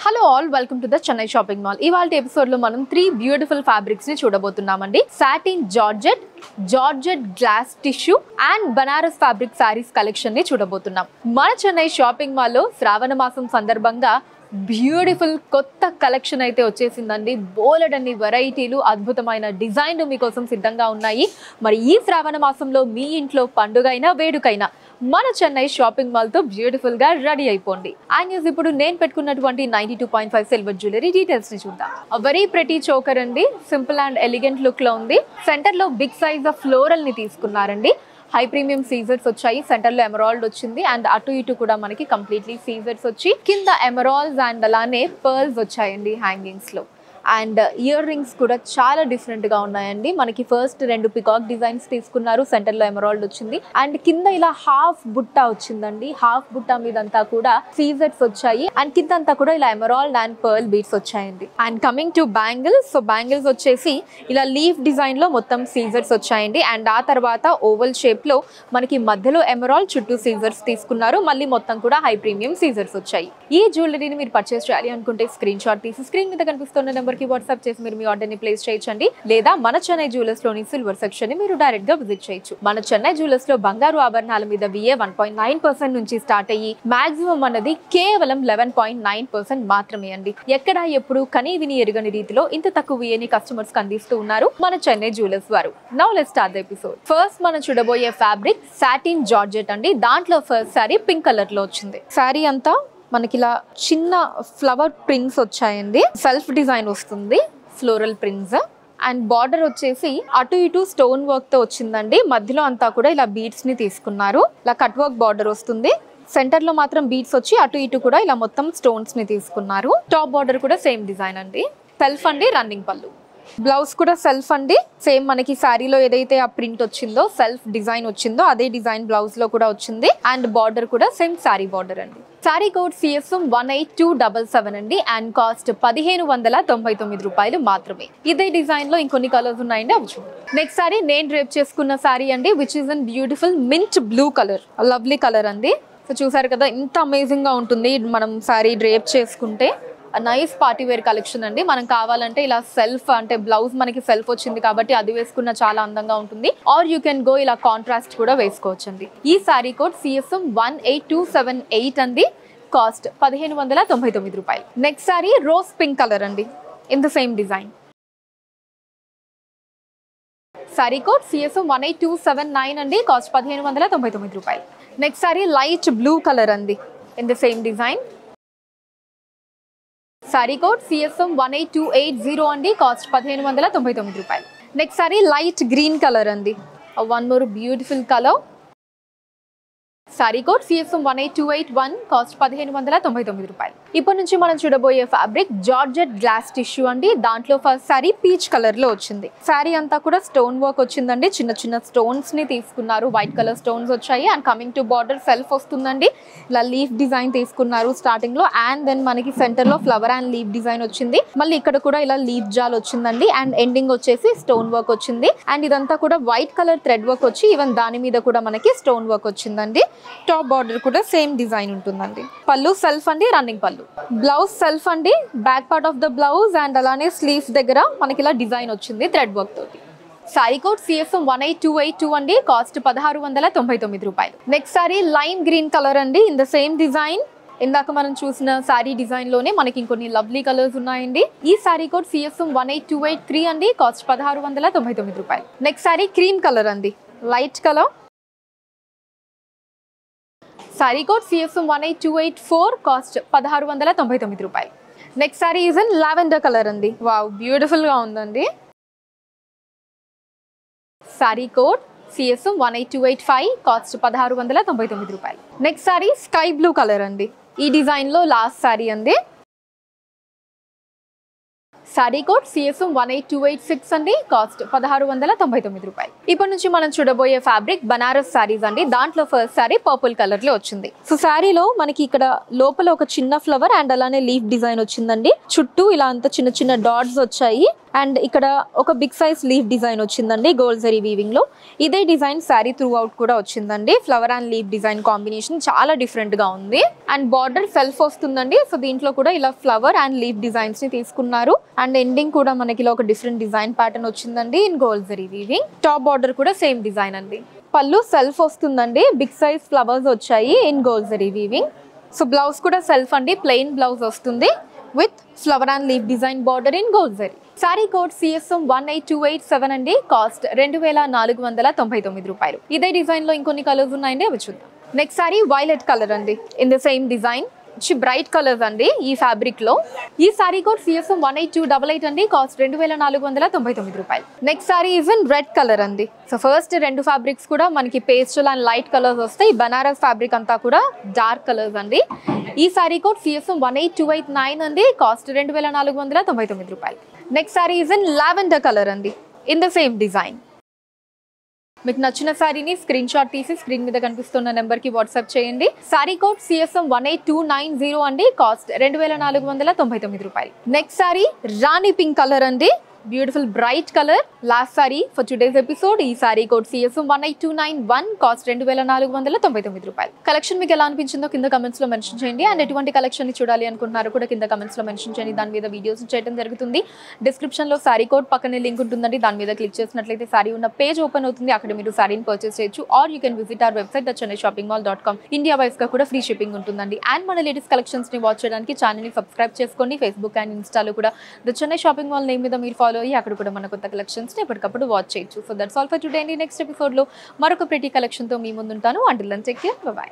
Hello all, welcome to the Chennai shopping mall. ఇవాళ episode లో మనం 3 బ్యూటిఫుల్ ఫ్యాబ్రిక్స్ ని చూడబోతున్నామండి. Satin georgette glass tissue and Banaras fabric saris collection ని చూడబోతున్నాం. మన చెన్నై షాపింగ్ మాల్ లో శ్రావణ మాసం సందర్భంగా బ్యూటిఫుల్ కొత్త కలెక్షన్ అయితే వచ్చేసిందండి. బోలెడన్ని వెరైటీలు, అద్భుతమైన డిజైన్లు మీకోసం సిద్ధంగా ఉన్నాయి. మరి ఈ శ్రావణ మాసంలో మీ ఇంట్లో పండుగైనా వేడుకైనా మన చెన్నై షాపింగ్ మాల్ తో బ్యూటిఫుల్ గా రెడీ అయిపోండి. అండ్ ఇప్పుడు నేను పెట్టుకున్నటువంటి 92.5 సిల్వర్ జ్యువెలరీ డీటెయిల్స్ ని చూద్దాం. వెరీ ప్రెటీ చోకర్ అండి, సింపుల్ అండ్ ఎలిగెంట్ లుక్ లో ఉంది. సెంటర్ లో బిగ్ సైజ్ ఆఫ్ ఫ్లోరల్ ని తీసుకున్నారండి. హై ప్రీమియం సీజర్స్ వచ్చాయి, సెంటర్ లో ఎమరాల్డ్ వచ్చింది అండ్ అటు ఇటు కూడా మనకి కంప్లీట్లీ సీజర్స్ వచ్చి కింద ఎమరాల్డ్స్ అండ్ అలానే పర్ల్స్ వచ్చాయండి హ్యాంగింగ్స్ లో. అండ్ ఇయర్ రింగ్స్ కూడా చాలా డిఫరెంట్ గా ఉన్నాయండి. మనకి ఫస్ట్ 2 పికాక్ డిజైన్స్ తీసుకున్నారు, సెంటర్ లో ఎమరాల్డ్ వచ్చింది అండ్ కింద ఇలా హాఫ్ బుట్ట వచ్చిందండి. హాఫ్ బుట్ట మీదంతా కూడా సీజర్స్ వచ్చాయి అండ్ కింద అంతా కూడా ఇలా ఎమరాల్డ్ అండ్ పర్ల్ బీడ్స్ వచ్చాయండి. And coming to bangles, so bangles వచ్చేసి ఇలా లీఫ్ డిజైన్ లో మొత్తం సీజర్స్ వచ్చాయండి. అండ్ ఆ తర్వాత ఓవల్ షేప్ లో మనకి మధ్యలో ఎమరాల్డ్, చుట్టూ సీజర్స్ తీసుకున్నారు. మళ్ళీ మొత్తం కూడా హై ప్రీమియం సీజర్స్ వచ్చాయి. ఈ జ్యువెలరీని మీరు పర్చేస్ చేయాలి అనుకుంటే స్క్రీన్ షాట్ తీసి స్క్రీన్ మీద కనిపిస్తున్న నెంబర్ కి వాట్సాప్ చేసి మీరు మీ ఆర్డర్ ని ప్లేస్ చేయొచ్చండి. లేదా మన చెన్నై జ్యువెలర్స్ లోని సిల్వర్ సెక్షన్ ని మీరు డైరెక్ట్ గా విజిట్ చేయొచ్చు. మన చెన్నై జ్యువెలర్స్ లో బంగారు ఆభరణాల మీద VA 1.9% నుంచి స్టార్ట్ అయ్యి మాక్సిమం అన్నది కేవలం 11.9% మాత్రమే అండి. ఎక్కడ ఎప్పుడు కనీ విని ఎరుగని రీతిలో ఇంత తక్కువ VA ని కస్టమర్స్ కి అందిస్తూ ఉన్నారు మన చెన్నై జ్యువెలర్స్ వారు. Now let's start the episode. First మనం చూడబోయే ఫ్యాబ్రిక్ సాటిన్ జార్జెట్ అండి. దాంట్లో ఫస్ట్ సారీ పింక్ కలర్ లో వచ్చింది. సారీ అంతా మనకి ఇలా చిన్న ఫ్లవర్ ప్రింట్స్ వచ్చాయండి. సెల్ఫ్ డిజైన్ వస్తుంది, ఫ్లోరల్ ప్రింట్స్ అండ్ బార్డర్ వచ్చేసి అటు ఇటు స్టోన్ వర్క్ తో వచ్చిందండి. మధ్యలో అంతా కూడా ఇలా బీడ్స్ ని తీసుకున్నారు. ఇలా కట్ వర్క్ బార్డర్ వస్తుంది. సెంటర్ లో మాత్రం బీడ్స్ వచ్చి అటు ఇటు కూడా ఇలా మొత్తం స్టోన్స్ ని తీసుకున్నారు. టాప్ బార్డర్ కూడా సేమ్ డిజైన్ అండి. సెల్ఫ్ అండి, రన్నింగ్ పళ్ళు. బ్లౌజ్ కూడా సెల్ఫ్ అండి. సేమ్ మనకి శారీలో ఏదైతే ఆ ప్రింట్ వచ్చిందో, సెల్ఫ్ డిజైన్ వచ్చిందో అదే డిజైన్ బ్లౌజ్ లో కూడా వచ్చింది. అండ్ బార్డర్ కూడా సేమ్ శారీ బార్డర్ అండి. శారీ కోడ్ CSM 18277 అండి. అండ్ కాస్ట్ 1599 రూపాయలు మాత్రమే. ఇదే డిజైన్ లో ఇంకొన్ని కలర్స్ ఉన్నాయండి, అవి చూడండి. నెక్స్ట్ సారీ నేను డ్రేప్ చేసుకున్న సారీ అండి, which is an beautiful mint blue colour. Lovely colour అండి. సో చూసారు కదా ఇంత అమేజింగ్ గా ఉంటుంది మనం సారీ డ్రేప్ చేసుకుంటే. నైస్ పార్టీ వేర్ కలెక్షన్ అండి. మనం కావాలంటే ఇలా సెల్ఫ్ అంటే బ్లౌజ్ మనకి సెల్ఫ్ వచ్చింది కాబట్టి అది వేసుకున్న చాలా అందంగా ఉంటుంది. ఆర్ యూ కెన్ గో ఇలా కాంట్రాస్ట్ కూడా వేసుకోవచ్చండి. ఈ సారీ కోడ్ CSM 18278 అండి. కాస్ట్ 1599 రూపాయలు. Next sari rose pink colour అండి, in the same design. Sari code CSM 18279 అండి. కాస్ట్ 1599 రూపాయలు. Next sari light blue colour అండి, in the same design. Sari code CSM 18280 అండి. కాస్ట్ 1599 రూపాయలు. Next sari light green colour అండి. One more beautiful colour. Sari code CSM 18281, cost 1599 రూపాయలు. ఇప్పటి నుంచి మనం చూడబోయే ఫ్యాబ్రిక్ జార్జెట్ గ్లాస్ టిష్యూ అండి. దాంట్లో ఫస్ట్ సారీ పీచ్ కలర్ లో వచ్చింది. సారీ అంతా కూడా స్టోన్ వర్క్ వచ్చిందండి. చిన్న చిన్న స్టోన్స్ ని తీసుకున్నారు, వైట్ కలర్ స్టోన్స్ వచ్చాయి. And coming to border self వస్తుందండి. ఇలా లీఫ్ డిజైన్ తీసుకున్నారు స్టార్టింగ్ లో. అండ్ దెన్ మనకి సెంటర్ లో ఫ్లవర్ అండ్ లీఫ్ డిజైన్ వచ్చింది. మళ్ళీ ఇక్కడ కూడా ఇలా లీఫ్ జాల్ వచ్చిందండి. అండ్ ఎండింగ్ వచ్చేసి స్టోన్ వర్క్ వచ్చింది. అండ్ ఇదంతా కూడా వైట్ కలర్ థ్రెడ్ వర్క్ వచ్చి ఈవెన్ దాని మీద కూడా మనకి స్టోన్ వర్క్ వచ్చిందండి. టాప్ బార్డర్ కూడా సేమ్ డిజైన్ ఉంటుందండి. పళ్ళు సెల్ఫ్ అండి, రన్నింగ్ పళ్ళు. బ్లౌజ్ సెల్ఫ్ అండి. Back part of the blouse and అలానే స్లీవ్స్ దగ్గర మనకి ఇలా డిజైన్ వచ్చింది థ్రెడ్ వర్క్ తోటి. సారీ కోడ్ CSM 18282 అండి. కాస్ట్ 1699 రూపాయలు. Next sorry lime green colour అండి, ఇన్ ద సేమ్ డిజైన్. ఇందాక మనం చూసిన సారీ డిజైన్ లోనే మనకి ఇంకొన్ని లవ్లీ కలర్స్ ఉన్నాయండి. ఈ సారీ కోడ్ CSM 18283 అండి. కాస్ట్ 1699 రూపాయలు. నెక్స్ట్ సారీ క్రీమ్ కలర్ అండి, light colour. Sari code CSM 18284, cost 1699 రూపాయలు. Next sari is in lavender colour అండి. వావ్, బ్యూటిఫుల్ గా ఉందండి. సారీ కోడ్ CSM 18285, కాస్ట్ 1699 రూపాయలు. Next sorry sky blue colour అండి. ఈ డిజైన్ లో లాస్ట్ సారీ అండి. సారీ కోడ్ CSM 18286 అండి. కాస్ట్ 1699 రూపాయలు. ఇప్పటి నుంచి మనం చూడబోయే ఫ్యాబ్రిక్ బనారస్ సారీస్ అండి. దాంట్లో ఫస్ట్ సారీ పర్పుల్ కలర్ లో వచ్చింది. సో సారీలో మనకి ఇక్కడ లోపల ఒక చిన్న ఫ్లవర్ అండ్ అలానే లీఫ్ డిజైన్ వచ్చిందండి. చుట్టూ ఇలా అంతా చిన్న చిన్న డాట్స్ వచ్చాయి. అండ్ ఇక్కడ ఒక బిగ్ సైజ్ లీఫ్ డిజైన్ వచ్చిందండి గోల్డ్ జరీ వీవింగ్ లో. ఇదే డిజైన్ శారీ త్రూ అవుట్ కూడా వచ్చిందండి. Flower and leaf design combination చాలా డిఫరెంట్ గా ఉంది. అండ్ బార్డర్ సెల్ఫ్ వస్తుందండి. సో దీంట్లో కూడా ఇలా ఫ్లవర్ అండ్ లీఫ్ డిజైన్స్ ని తీసుకున్నారు. అండ్ ఎండింగ్ కూడా మనకి ఇలా ఒక డిఫరెంట్ డిజైన్ ప్యాటర్న్ వచ్చిందండి in gold zari weaving. Top border కూడా సేమ్ డిజైన్ అండి. పళ్ళు సెల్ఫ్ వస్తుందండి. బిగ్ సైజ్ ఫ్లవర్స్ వచ్చాయి in gold zari weaving. So blouse కూడా సెల్ఫ్ అండి, ప్లెయిన్ బ్లౌజ్ వస్తుంది with flower and leaf design border in gold zari. Sorry code CSM 18287 అండి. కాస్ట్ 2499 రూపాయలు. ఇదే డిజైన్ లో ఇంకొన్ని కలర్స్ ఉన్నాయండి, అవి చూద్దాం. నెక్స్ట్ సారీ వైలెట్ కలర్ అండి. In the same design bright colours అండి ఈ ఫ్యాబ్రిక్ లో. ఈ సారీ కోడ్ CSM 18288 అండి. కాస్ట్ 2499 రూపాయలు. Next sari is in red colour అండి. సో ఫస్ట్ రెండు ఫ్యాబ్రిక్స్ కూడా మనకి పేస్టల్ అండ్ లైట్ కలర్స్ వస్తాయి. బనారస్ ఫ్యాబ్రిక్ అంతా కూడా డార్క్ కలర్స్ అండి. ఈ సారీ కోడ్ CSM 18289 అండి. కాస్ట్ 2499 రూపాయలు. Next sari is in lavender colour అండి. In the same design. మీకు నచ్చిన సారీని స్క్రీన్ షాట్ తీసి స్క్రీన్ మీద కనిపిస్తున్న నెంబర్ కి వాట్సాప్ చేయండి. సారీ కోడ్ CSM 18290 అండి. కాస్ట్ 2499 రూపాయలు. నెక్స్ట్ సారీ రాణి పింక్ కలర్ అండి. Beautiful bright colour. Last sorry for today's episode. ఈ సారీ కోడ్ CSM 18291. కాస్ట్ 2499 రూపాయలు. కలెక్షన్ మీకు ఎలా అనిపించిందో కింద కమెంట్స్ లో మెన్షన్ చేయండి. అండ్ ఎటువంటి కలెక్షన్ ని చూడాలి అనుకుంటున్నారో కూడా కింద కమెంట్స్ లో మెన్షన్ చేయండి. దాని మీద వీడియోస్ చేయడం జరుగుతుంది. డిస్క్రిప్షన్ లో సారీ కోడ్ పక్కనే లింక్ ఉంటుందండి. దాని మీద క్లిక్ చేసినట్లయితే సారీ ఉన్న పేజ్ ఓపెన్ అవుతుంది. అక్కడ మీరు సారీని పర్చేస్ చేయొచ్చు. Or you can visit our website thechennai-shoppingmall.com. India wise గా కూడా ఫ్రీ షిప్పింగ్ ఉంటుందండి. అండ్ మన లేటెస్ట్ కలెక్షన్స్ ని వాచ్ చేయడానికి ఛానల్ ని సబ్స్క్రైబ్ చేసుకోండి. ఫేస్బుక్ అండ్ ఇన్స్టాలో కూడా the Chennai shopping mall name మీద మీరు ఫాలో అయ్యి అక్కడ కూడా మన కొత్త కలెక్షన్స్ ని ఎప్పటికప్పుడు వాచ్ చేయొచ్చు. So that's all for today అండి. నెక్స్ట్ ఎపిసోడ్ లో మరొక ప్రిటీ కలెక్షన్ తో మీ ముందుంటాను. Until then take care, bye by.